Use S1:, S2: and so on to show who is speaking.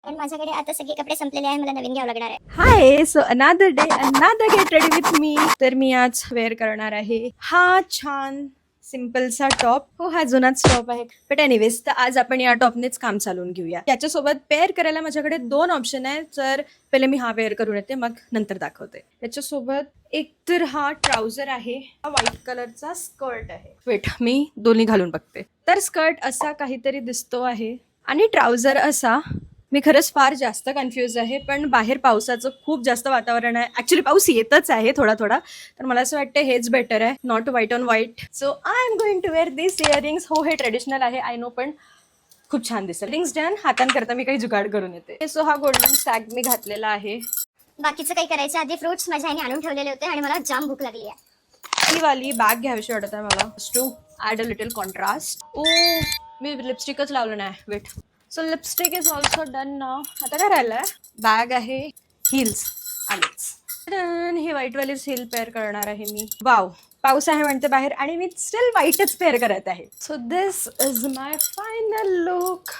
S1: पण माझ्याकडे आता सगळे कपडे संपलेले आहे, मला नवीन घ्यावं लागणार आहे.
S2: हाय, सो अनादर डे अनादर गेट रेडी विथ मी. तर मी आज वेअर करणार आहे हा छान सिम्पलसा टॉप. हो, हा जुनाच टॉप आहे, बट एनिवेज तर आज आपण या टॉपनेच काम चालवून घेऊया. याच्यासोबत पेअर करायला माझ्याकडे 2 ऑप्शन आहेत. तर पहिले मी हा वेअर करून येते, मग नंतर दाखवते. याच्यासोबत एक तर हा ट्राउझर आहे, हा व्हाईट कलरचा स्कर्ट आहे. वेट, मी दोन्ही घालून बघते. तर स्कर्ट असा काहीतरी दिसतो आहे आणि ट्राउझर असा. मी खरंच फार जास्त कन्फ्यूज आहे, पण बाहेर पावसाचं खूप जास्त वातावरण आहे. ऍक्च्युली पाऊस येतच आहे थोडा थोडा, तर मला असं वाटतं हेच बेटर आहे, not white on white. So I am going to wear this earrings. हो, हे ट्रेडिशनल आहे, आय नो, पण खूप छान दिसेल. Earrings done. हातांकरता मी काही जुगाड करून येते. सो हा गोल्डन स्टॅग मी घातलेला आहे.
S1: बाकीचं काही करायच्या आधी फ्रुट्स माझ्या आईने आणून ठेवलेले होते आणि मला जाम भूक लागली आहे.
S2: ही वाली बॅग घ्यावीशी वाटत आहे मला, to add a little contrast. Oh, मी लिपस्टिकच लावलं नाही. Wait, so lipstick is also done now. आता काय राहिलंय? बॅग आहे, हिल्स आलेच. ही व्हाईटवालीच हिल पेअर करणार आहे मी. वाव, पाऊस आहे म्हणते बाहेर आणि मी स्टिल व्हाईटच पेअर करत आहे. So this is my final look.